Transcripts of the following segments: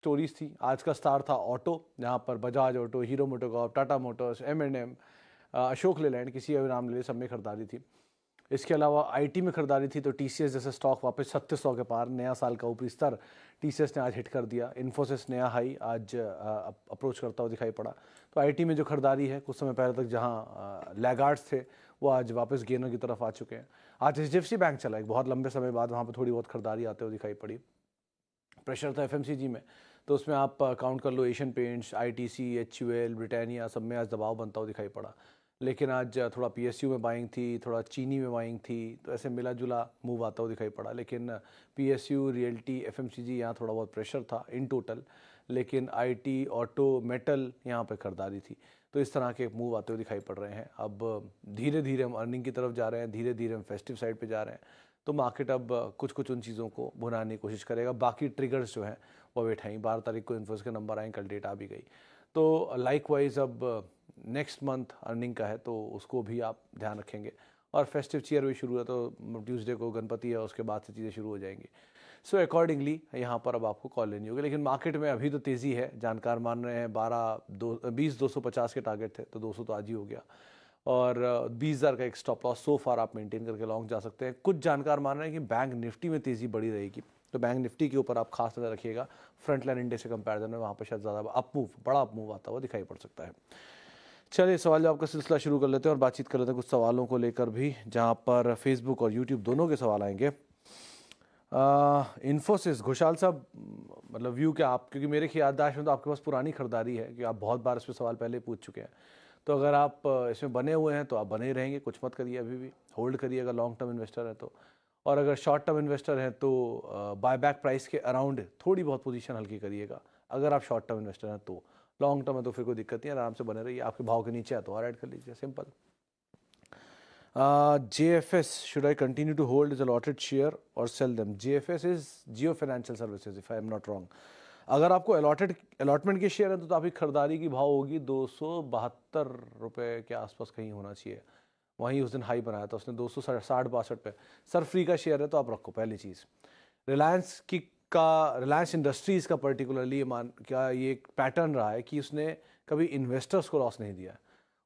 Stories थी। आज का स्टार था ऑटो, जहाँ पर Bajaj auto, hero MotoCorp, Tata Motors, M&M, Ashok Leyland, किसी का भी नाम ले ले, सब में खरीदारी थी। इसके अलावा आईटी में खरीदारी थी तो टीसीएस जैसे स्टॉक वापस 3600 के पार, नया साल का ऊपरी स्तर टीसीएस ने आज हिट कर दिया। इन्फोसिस नया हाई आज अप्रोच करता हुआ दिखाई पड़ा। तो आईटी में जो खरीदारी है कुछ समय पहले तक जहां लैगार्ड्स थे वो आज वापस गेनर की तरफ आ चुके हैं। आज एचडीएफसी बैंक चला, एक बहुत लंबे समय बाद वहाँ पर थोड़ी बहुत खरीदारी आते हुए दिखाई पड़ी। प्रेशर था एफएमसीजी में, तो उसमें आप काउंट कर लो Asian Paints, ITC, HUL, Britannia, सब में आज दबाव बनता हुआ दिखाई पड़ा। लेकिन आज थोड़ा पीएसयू में बाइंग थी, थोड़ा चीनी में बाइंग थी, तो ऐसे मिला जुला मूव आता हुआ दिखाई पड़ा। लेकिन पीएसयू, रियल्टी, एफएमसीजी यहाँ थोड़ा बहुत प्रेशर था इन टोटल। लेकिन आईटी, ऑटो, मेटल यहाँ पे खरीदारी थी। तो इस तरह के मूव आते हुए दिखाई पड़ रहे हैं। अब धीरे धीरे हम अर्निंग की तरफ जा रहे हैं, धीरे धीरे हम फेस्टिव साइड पे जा रहे हैं। तो मार्केट अब कुछ कुछ उन चीज़ों को भुनाने की कोशिश करेगा। बाकी ट्रिगर्स जो हैं वो वेट हैं। 12 तारीख को इन्फोसिस के नंबर आए, कल डेट आ भी गई। तो लाइक वाइज अब नेक्स्ट मंथ अर्निंग का है तो उसको भी आप ध्यान रखेंगे। और फेस्टिव चीयर भी शुरू है, तो ट्यूसडे को गणपति है, उसके बाद से चीज़ें शुरू हो जाएंगी। सो अकॉर्डिंगली यहाँ पर अब आपको कॉल लेनी होगी। लेकिन मार्केट में अभी तो तेज़ी है, जानकार मान रहे हैं 20,250 के टारगेट थे, तो 200 तो आज ही हो गया। और 20,000 का एक स्टॉप लॉस सो फार आप मेंटेन करके लॉन्ग जा सकते हैं। कुछ जानकार मान रहे हैं कि बैंक निफ्टी में तेज़ी बढ़ी रहेगी, तो बैंक निफ्टी के ऊपर आप खास नज़र रखिएगा। फ्रंट लाइन इंडेक्स से कंपैरिजन में वहाँ पर शायद ज़्यादा बड़ा अप मूव आता हुआ दिखाई पड़ सकता है। चलिए सवाल जवाब का सिलसिला शुरू कर लेते हैं और बातचीत कर लेते हैं कुछ सवालों को लेकर भी, जहाँ पर फेसबुक और यूट्यूब दोनों के सवाल आएंगे। इन्फोसिस, घोषाल साहब, मतलब व्यू क्या आप, क्योंकि मेरे याददाश्त में तो आपके पास पुरानी खरीदारी है कि आप बहुत बार इस पर सवाल पहले पूछ चुके हैं। तो अगर आप इसमें बने हुए हैं तो आप बने ही रहेंगे, कुछ मत करिए, अभी भी होल्ड करिए अगर लॉन्ग टर्म इन्वेस्टर है तो। और अगर शॉर्ट टर्म इन्वेस्टर हैं तो बायबैक प्राइस के अराउंड थोड़ी बहुत पोजीशन हल्की करिएगा, अगर आप शॉर्ट टर्म इन्वेस्टर हैं तो। लॉन्ग टर्म है तो फिर कोई दिक्कत नहीं है, आराम से बने रहिए। आपके भाव के नीचे है तो और ऐड कर लीजिए, simple. JFS, should I continue to hold as allotted share or sell them? JFS is Jio Financial Services, if I am not wrong. अगर आपको अलॉटमेंट के शेयर है तो आपकी खरीदारी की भाव होगी 272 रुपये के आसपास कहीं होना चाहिए। वहीं उस दिन हाई बनाया था उसने 260-62 पे। सर फ्री का शेयर है तो आप रखो, पहली चीज़। रिलायंस इंडस्ट्रीज़ का पर्टिकुलरली ये एक पैटर्न रहा है कि उसने कभी इन्वेस्टर्स को लॉस नहीं दिया है,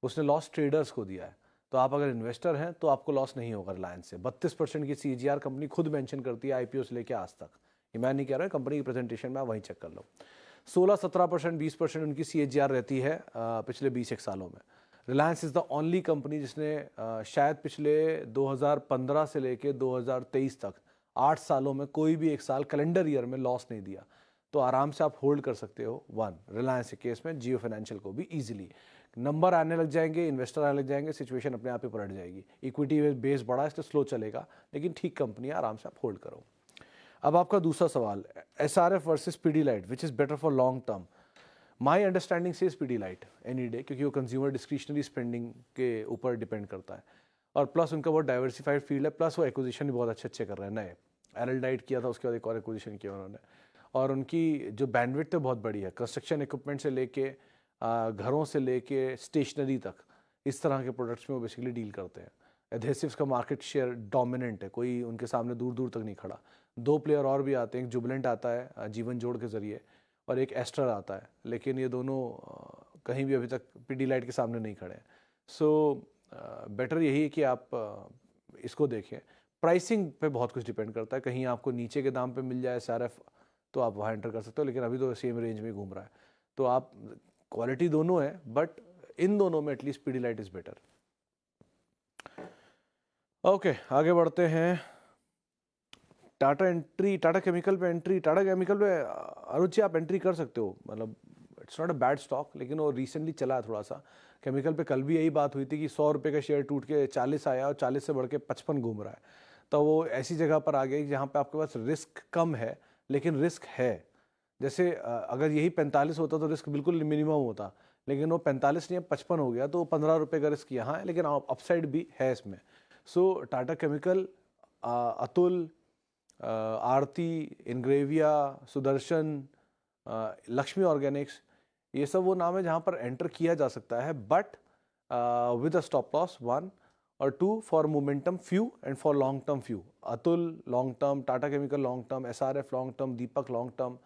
उसने लॉस ट्रेडर्स को दिया है। तो आप अगर इन्वेस्टर हैं तो आपको लॉस नहीं होगा रिलायंस से। 32% की CAGR कंपनी खुद मेंशन करती है IPO से लेकर आज तक। ये मैं नहीं कह रहा, कंपनी की प्रेजेंटेशन में आप वहीं चेक कर लो। 16-17%, 20% उनकी CAGR रहती है पिछले 20 सालों में। Reliance is the only company जिसने शायद पिछले 2015 से लेके 2023 तक 8 सालों में कोई भी एक साल कैलेंडर ईयर में लॉस नहीं दिया। तो आराम से आप होल्ड कर सकते हो वन रिलायंस के केस में, जियो फाइनेंशियल को भी ईजिली। नंबर आने लग जाएंगे, इन्वेस्टर आने लग जाएंगे, सिचुएशन अपने आप ही पलट जाएगी। इक्विटी बेस बड़ा है इसलिए स्लो चलेगा, लेकिन ठीक कंपनी है, आराम से आप होल्ड करो। अब आपका दूसरा सवाल, SRF versus Pidilite, which is better for long term? My understanding से इज पीडीलाइट एनी डे, क्योंकि वो कंज्यूमर डिस्क्रिशनरी स्पेंडिंग के ऊपर डिपेंड करता है। और प्लस उनका बहुत डाइवर्सिफाइड फील्ड है, प्लस वो एक्विजिशन भी बहुत अच्छे अच्छे कर रहे हैं नए। एरलडाइट किया था, उसके बाद एक और एक्विजिशन किया उन्होंने। और उनकी जो बैंडविड्थ है बहुत बड़ी है, कंस्ट्रक्शन इक्विपमेंट से लेके घरों से लेके स्टेशनरी तक, इस तरह के प्रोडक्ट्स में वो बेसिकली डील करते हैं। एडहेसिव्स का मार्केट शेयर डोमिनेंट है, कोई उनके सामने दूर दूर तक नहीं खड़ा। 2 प्लेयर और भी आते हैं, एक जुबलेंट आता है जीवन जोड़ के ज़रिए, और एक एस्टर आता है, लेकिन ये दोनों कहीं भी अभी तक पीडीलाइट के सामने नहीं खड़े हैं। सो बेटर यही है कि आप इसको देखें। प्राइसिंग पे बहुत कुछ डिपेंड करता है, कहीं आपको नीचे के दाम पे मिल जाए SRF तो आप वहाँ एंटर कर सकते हो, लेकिन अभी तो सेम रेंज में घूम रहा है। तो आप, क्वालिटी दोनों है, बट इन दोनों में at least Pidilite is better. Okay, आगे बढ़ते हैं। टाटा केमिकल पे एंट्री, टाटा केमिकल पे अरुचि आप एंट्री कर सकते हो, मतलब it's not a bad stock, लेकिन वो रिसेंटली चला है थोड़ा सा। केमिकल पे कल भी यही बात हुई थी कि 100 रुपये का शेयर टूट के 40 आया और 40 से बढ़ के 55 घूम रहा है। तो वो ऐसी जगह पर आ गई जहाँ पे आपके पास रिस्क कम है, लेकिन रिस्क है। जैसे अगर यही 45 होता तो रिस्क बिल्कुल मिनिमम होता, लेकिन वो 45 नहीं है 55 हो गया, तो 15 रुपये का रिस्क यहाँ है, लेकिन अपसाइड भी है इसमें। सो टाटा केमिकल, अतुल, आरती, इनग्रेविया, सुदर्शन, लक्ष्मी ऑर्गेनिक्स, ये सब वो नाम है जहाँ पर एंटर किया जा सकता है, but with a stop loss 1 और 2 for momentum few and for long term few. Atul long term, Tata chemical long term, SRF long term, Deepak long term,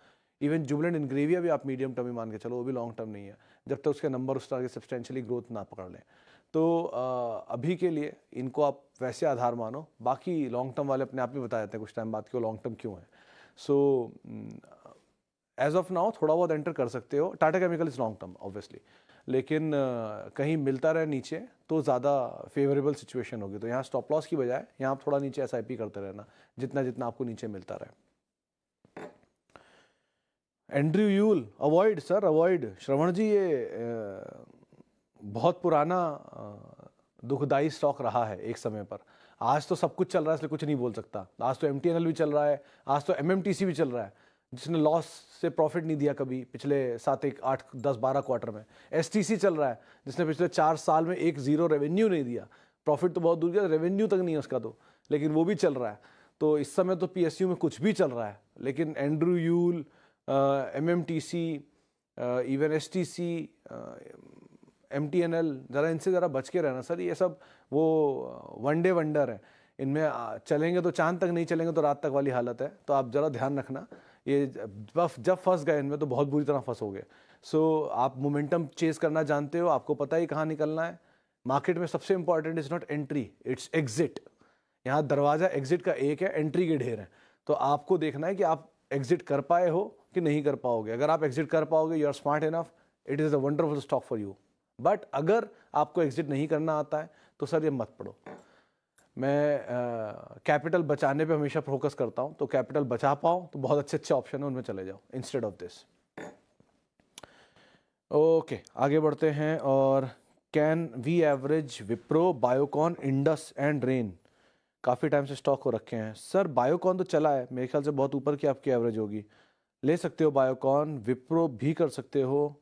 even Jubilant Ingrevia भी आप मीडियम टर्म ही मान के चलो, वो भी लॉन्ग टर्म नहीं है जब तक उसके नंबर उस तरह के सब्सटेंशियली ग्रोथ ना पकड़ लें। तो अभी के लिए इनको आप वैसे आधार मानो, बाकी लॉन्ग टर्म वाले अपने आप ही बता देते हैं कुछ टाइम बाद कि वो लॉन्ग टर्म क्यों है। सो एज ऑफ नाउ थोड़ा बहुत एंटर कर सकते हो। Tata chemical is long term obviously, लेकिन कहीं मिलता रहे नीचे तो ज़्यादा फेवरेबल सिचुएशन होगी। तो यहाँ स्टॉप लॉस की बजाय यहाँ आप थोड़ा नीचे एसआईपी करते रहना जितना जितना आपको नीचे मिलता रहे। Andrew Yule, avoid sir, avoid. Shravan ji, ये बहुत पुराना दुखदाई स्टॉक रहा है एक समय पर। आज तो सब कुछ चल रहा है इसलिए कुछ नहीं बोल सकता। आज तो एमटीएनएल भी चल रहा है, आज तो एमएमटीसी भी चल रहा है जिसने लॉस से प्रॉफिट नहीं दिया कभी पिछले 7, 1, 8, 10, 12 क्वार्टर में। एसटीसी चल रहा है जिसने पिछले 4 साल में एक जीरो रेवेन्यू नहीं दिया। प्रॉफिट तो बहुत दूर गया, रेवेन्यू तक नहीं है उसका तो, लेकिन वो भी चल रहा है। तो इस समय तो पीएसयू में कुछ भी चल रहा है, लेकिन Andrew Yule, MMTC, even STC, MTNL, ज़रा इनसे ज़रा बच के रहना सर। ये सब वो वन डे वंडर है, इनमें चलेंगे तो चांद तक, नहीं चलेंगे तो रात तक वाली हालत है। तो आप ज़रा ध्यान रखना, ये जब फंस गए इनमें तो बहुत बुरी तरह फंसोगे। सो आप मोमेंटम चेस करना जानते हो, आपको पता ही कहाँ निकलना है। मार्केट में सबसे important is not entry, it's exit. यहाँ दरवाज़ा एग्जिट का एक है, एंट्री के ढेर हैं। तो आपको देखना है कि आप एग्जिट कर पाए हो कि नहीं कर पाओगे। अगर आप एग्जिट कर पाओगे, you are smart enough, it is a wonderful stock for you. But अगर आपको एग्जिट नहीं करना आता है तो सर ये मत पढ़ो। मैं कैपिटल बचाने पे हमेशा फोकस करता हूँ, तो कैपिटल बचा पाओ तो बहुत अच्छे अच्छे ऑप्शन है, उनमें चले जाओ इंस्टेड ऑफ दिस। ओके, आगे बढ़ते हैं। और can we average Wipro, Biocon, Indus and Rain? काफ़ी टाइम से स्टॉक हो रखे हैं सर। बायोकॉन तो चला है, मेरे ख्याल से बहुत ऊपर की आपकी एवरेज होगी, ले सकते हो बायोकॉन। विप्रो भी कर सकते हो,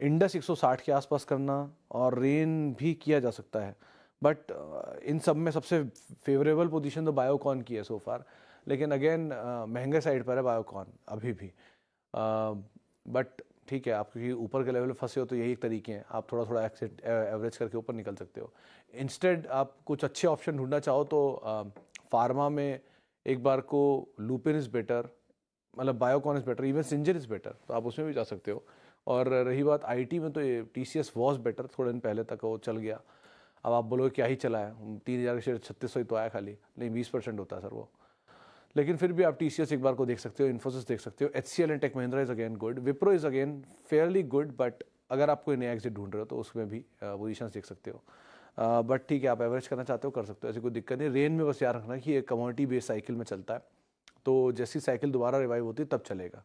इंडस 160 के आसपास करना, और रेन भी किया जा सकता है। बट इन सब में सबसे फेवरेबल पोजीशन तो बायोकॉन की है सो फार। लेकिन अगेन महंगे साइड पर है बायोकॉन अभी भी। बट ठीक है, आप क्योंकि ऊपर के लेवल में फंसे हो तो यही तरीके हैं, आप थोड़ा थोड़ा एक्सिट एवरेज करके ऊपर निकल सकते हो। इंस्टेड आप कुछ अच्छे ऑप्शन ढूंढना चाहो तो फार्मा में एक बार को लुपिन इज़ बेटर, मतलब Biocon is better, even सिंजर is better, तो आप उसमें भी जा सकते हो। और रही बात आईटी में, तो ये टीसीएस वॉज बेटर, थोड़े दिन पहले तक वो चल गया। अब आप बोलोगे क्या ही चला है, 3000 के शेयर 3600 ही तो आया खाली, नहीं 20% होता है सर वो। लेकिन फिर भी आप टीसीएस एक बार को देख सकते हो, इन्फोसिस देख सकते हो, HCL and Tech Mahindra is again good, Wipro is again fairly good. But अगर आप कोई नया एग्जिट ढूंढ रहे हो तो उसमें भी पोजिशन देख सकते हो। बट ठीक है, आप एवरेज करना चाहते हो कर सकते हो, ऐसी कोई दिक्कत नहीं। रेन में बस याद रखना कि ये कमोडिटी बेस्ड साइकिल में चलता है, तो जैसी साइकिल दोबारा रिवाइव होती है तब चलेगा।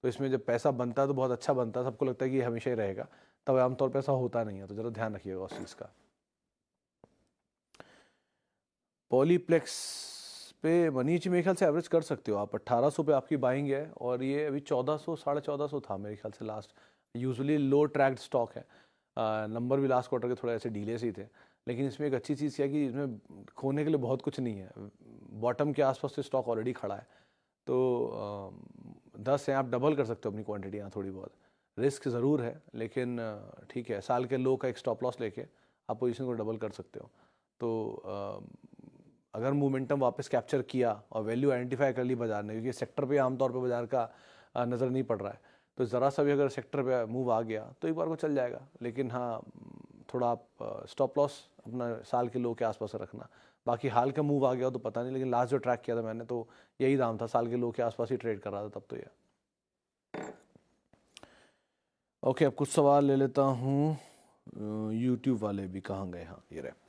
तो इसमें जब पैसा बनता है तो बहुत अच्छा बनता है, सबको लगता है कि ये हमेशा ही रहेगा, तब आमतौर पर ऐसा होता नहीं है। तो ज़रा ध्यान रखिएगा उस चीज़ का। पॉलीप्लेक्स पे मनीष मेरे ख्याल से एवरेज कर सकते हो आप, 1800 पे आपकी बाइंग है, और ये अभी 1400, 1450 था मेरे ख्याल से लास्ट। यूजुअली लो ट्रैक्ड स्टॉक है, नंबर भी लास्ट क्वार्टर के थोड़े ऐसे डीले से ही थे। लेकिन इसमें एक अच्छी चीज़ क्या है कि इसमें खोने के लिए बहुत कुछ नहीं है, बॉटम के आसपास से स्टॉक ऑलरेडी खड़ा है। तो 10 हैं, आप डबल कर सकते हो अपनी क्वांटिटी यहाँ थोड़ी बहुत। रिस्क ज़रूर है, लेकिन ठीक है, साल के लो का एक स्टॉप लॉस लेके आप पोजीशन को डबल कर सकते हो। तो अगर मोमेंटम वापस कैप्चर किया और वैल्यू आइडेंटिफाई कर ली बाजार ने, क्योंकि सेक्टर पे आमतौर पे बाजार का नज़र नहीं पड़ रहा है, तो ज़रा सा भी अगर सेक्टर पे मूव आ गया तो एक बार को चल जाएगा। लेकिन हाँ, थोड़ा आप स्टॉप लॉस अपना साल के लो के आसपास रखना। बाकी हाल का मूव आ गया तो पता नहीं, लेकिन लास्ट जो ट्रैक किया था मैंने तो यही दाम था, साल के लो के आसपास ही ट्रेड कर रहा था तब तो ये। ओके, अब कुछ सवाल ले लेता हूँ, यूट्यूब वाले भी कहाँ गए, हाँ ये रहे।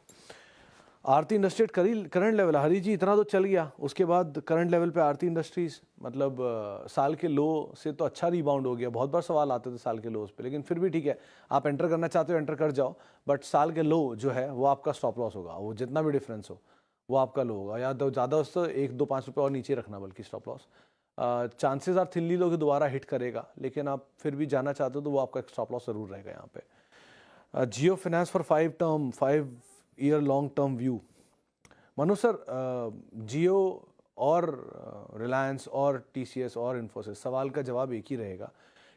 आरती इंडस्ट्रीज करंट लेवल, हरी जी इतना तो चल गया, उसके बाद करंट लेवल पे आरती इंडस्ट्रीज मतलब साल के लो से तो अच्छा रिबाउंड हो गया। बहुत बार सवाल आते थे साल के लोस पे, लेकिन फिर भी ठीक है, आप एंटर करना चाहते हो एंटर कर जाओ। बट साल के लो जो है वो आपका स्टॉप लॉस होगा, वो जितना भी डिफरेंस हो वो आपका लो होगा, या तो ज़्यादा उससे 1, 2, 5 रुपये और नीचे रखना बल्कि stop loss. Chances are thinly low कि दोबारा हिट करेगा, लेकिन आप फिर भी जाना चाहते हो तो वो आपका स्टॉप लॉस ज़रूर रहेगा यहाँ पे। Jio Finance for 5 year long term view. Manu sir, Jio और रिलायंस और टीसीएस और इन्फोसिस, सवाल का जवाब एक ही रहेगा।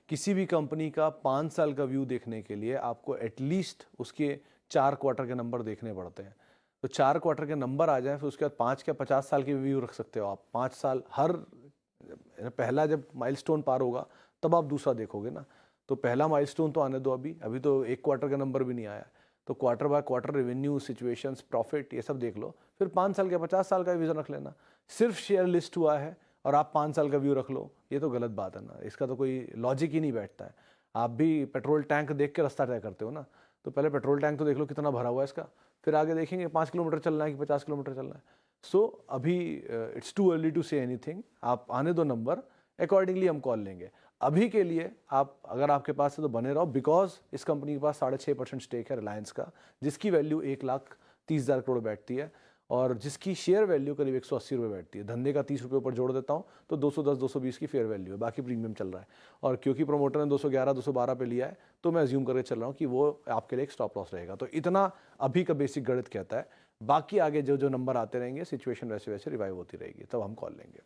किसी भी कंपनी का 5 साल का व्यू देखने के लिए आपको एटलीस्ट उसके 4 क्वार्टर के नंबर देखने पड़ते हैं। तो 4 क्वार्टर के नंबर आ जाए, फिर उसके बाद 5 या 50 साल के व्यू रख सकते हो आप। 5 साल हर पहला जब माइलस्टोन पार होगा तब आप दूसरा देखोगे ना। तो पहला माइलस्टोन तो आने दो, अभी तो एक क्वार्टर का नंबर भी नहीं आया। तो quarter by quarter revenue, situations, profit, ये सब देख लो, फिर 5 साल का 50 साल का विजन रख लेना। सिर्फ शेयर लिस्ट हुआ है और आप 5 साल का व्यू रख लो, ये तो गलत बात है ना, इसका तो कोई लॉजिक ही नहीं बैठता है। आप भी पेट्रोल टैंक देख के रास्ता तय करते हो ना, तो पहले पेट्रोल टैंक तो देख लो कितना भरा हुआ है इसका, फिर आगे देखेंगे 5 किलोमीटर चलना है कि 50 किलोमीटर चलना है। सो अभी it's too early to say anything, आप आने दो नंबर, अकॉर्डिंगली हम कॉल लेंगे। अभी के लिए आप, अगर आपके पास है तो बने रहो, बिकॉज इस कंपनी के पास 6.5% स्टेक है रिलायंस का, जिसकी वैल्यू 1,30,000 करोड़ बैठती है और जिसकी शेयर वैल्यू करीब 180 रुपये बैठती है। धंधे का 30 रुपये ऊपर जोड़ देता हूँ तो 210-220 की फेयर वैल्यू है, बाकी प्रीमियम चल रहा है। और क्योंकि प्रमोटर ने 211-212 पे लिया है तो मैं अज्यूम करके चल रहा हूँ कि वो आपके लिए एक स्टॉप लॉस रहेगा। तो इतना अभी का बेसिक गणित कहता है, बाकी आगे जो जो नंबर आते रहेंगे, सिचुएशन वैसे वैसे रिवाइव होती रहेगी, तब हम कॉल लेंगे।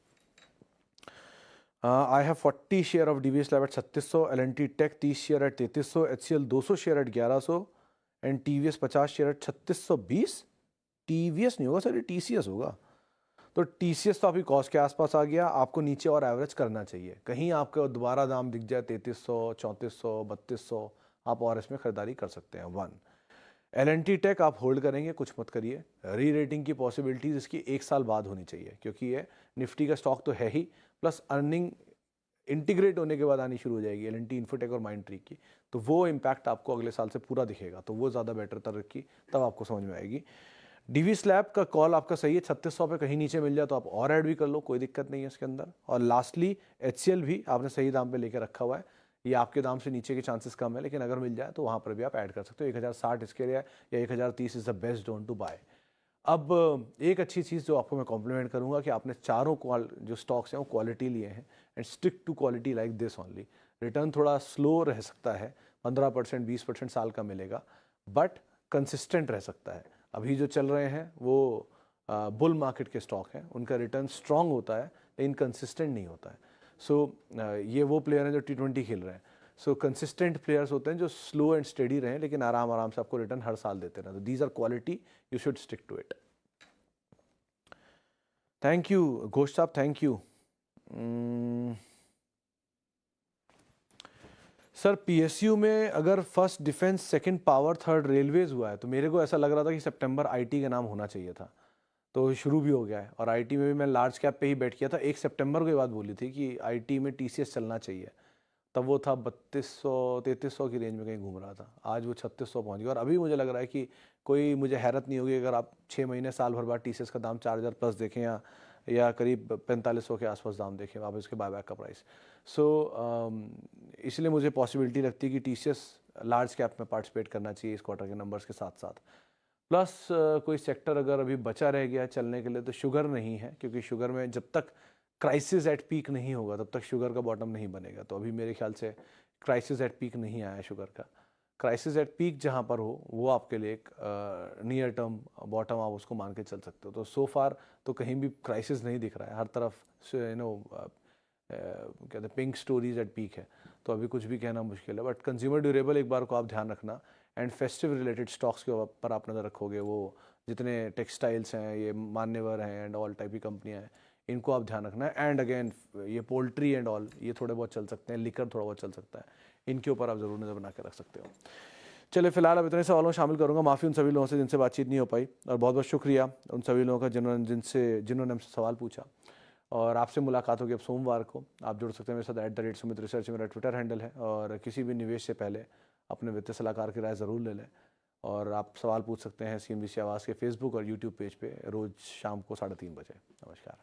I have 40 share of DBS Lab at 3600, L&T Tech 30 share eight 3300, HCL 200 share eight 1100 and TVS 50 share eight 3620। TVS नहीं होगा सर, ये TCS होगा। तो TCS तो आपकी कॉस्ट के आसपास आ गया, आपको नीचे और एवरेज करना चाहिए, कहीं आपको दोबारा दाम दिख जाए 3300, 3400, 3200, आप और इसमें खरीदारी कर सकते हैं। 1 L&T Tech आप होल्ड करेंगे, कुछ मत करिए। री रेटिंग की पॉसिबिलिटीज इसकी 1 साल बाद होनी चाहिए, क्योंकि ये निफ्टी का स्टॉक तो है ही, प्लस अर्निंग इंटीग्रेट होने के बाद आनी शुरू हो जाएगी L&T, इन्फोटेक और माइंडट्री की, तो वो इम्पैक्ट आपको अगले साल से पूरा दिखेगा, तो वो ज़्यादा बेटर तरह की, तब आपको समझ में आएगी। DBS Lab का कॉल आपका सही है, 3600 पे कहीं नीचे मिल जाए तो आप और ऐड भी कर लो, कोई दिक्कत नहीं है इसके अंदर। और लास्टली HCL भी आपने सही दाम पे लेके रखा हुआ है, ये आपके दाम से नीचे के चांसेस कम है, लेकिन अगर मिल जाए तो वहाँ पर भी आप ऐड कर सकते हो। 1060 इसके लिए या 1030 is the best zone to buy. अब एक अच्छी चीज़ जो आपको मैं कॉम्प्लीमेंट करूंगा कि आपने चारों जो स्टॉक्स हैं वो क्वालिटी लिए हैं, and stick to quality like this only. Return थोड़ा स्लो रह सकता है, 15%, 20% साल का मिलेगा, बट कंसिस्टेंट रह सकता है। अभी जो चल रहे हैं वो बुल मार्केट के स्टॉक हैं, उनका रिटर्न स्ट्रांग होता है लेकिन कंसिस्टेंट नहीं होता है। सो ये वो प्लेयर हैं जो T20 खेल रहे हैं। सो कंसिस्टेंट प्लेयर्स होते हैं जो स्लो एंड स्टेडी रहें लेकिन आराम आराम से आपको रिटर्न हर साल देते रहें। तो these are quality, you should stick to it. Thank you Ghosh साहब, थैंक यू। सर PSU में अगर first defence, second power, third railways हुआ है तो मेरे को ऐसा लग रहा था कि सितंबर IT का नाम होना चाहिए था, तो शुरू भी हो गया है। और IT में भी मैं लार्ज कैप पे ही बैठ किया था, 1 सितंबर को ये बात बोली थी कि IT में TCS चलना चाहिए, तब वो था 3200-3300 की रेंज में कहीं घूम रहा था, आज वो 3600 पहुंच गया। और अभी मुझे लग रहा है कि कोई मुझे हैरत नहीं होगी अगर आप 6 महीने साल भर बाद TCS का दाम 4000 प्लस देखें या करीब 4500 के आसपास दाम देखें आप इसके बायबैक का प्राइस। सो इसलिए मुझे पॉसिबिलिटी लगती है कि TCS लार्ज कैप में पार्टिसिपेट करना चाहिए इस क्वार्टर के नंबर्स के साथ साथ। प्लस कोई सेक्टर अगर अभी बचा रह गया है चलने के लिए तो शुगर नहीं है, क्योंकि शुगर में जब तक क्राइसिस एट पीक नहीं होगा तब तक शुगर का बॉटम नहीं बनेगा। तो अभी मेरे ख्याल से क्राइसिस एट पीक नहीं आया है शुगर का। क्राइसिस एट पीक जहाँ पर हो वो आपके लिए एक नियर टर्म बॉटम आप उसको मान के चल सकते हो। तो सो फार तो कहीं भी क्राइसिस नहीं दिख रहा है, हर तरफ कहते हैं पिंक स्टोरीज एट पीक है, तो अभी कुछ भी कहना मुश्किल है। बट कंज्यूमर ड्यूरेबल एक बार को आप ध्यान रखना, एंड फेस्टिव रिलेटेड स्टॉक्स के ऊपर आप नज़र रखोगे, वो जितने टेक्सटाइल्स हैं, ये मान्यवर हैं एंड ऑल टाइप की कंपनियां हैं, इनको आप ध्यान रखना है। एंड अगेन ये पोल्ट्री एंड ऑल ये थोड़े बहुत चल सकते हैं, लिकर थोड़ा बहुत चल सकता है, इनके ऊपर आप ज़रूर नज़र बना के रख सकते हो। चलिए फिलहाल अब इतने सवालों में शामिल करूंगा, माफ़ी उन सभी लोगों से जिनसे बातचीत नहीं हो पाई, और बहुत बहुत शुक्रिया उन सभी लोगों का जिन्होंने हमसे सवाल पूछा। और आपसे मुलाकात होगी अब सोमवार को। आप जुड़ सकते हैं मेरे साथ @सुमित रिसर्च मेरा ट्विटर हैंडल है, और किसी भी निवेश से पहले अपने वित्तीय सलाहकार की राय ज़रूर ले लें। और आप सवाल पूछ सकते हैं CNBC आवाज़ के फेसबुक और यूट्यूब पेज पे रोज़ शाम को 3:30 बजे। नमस्कार।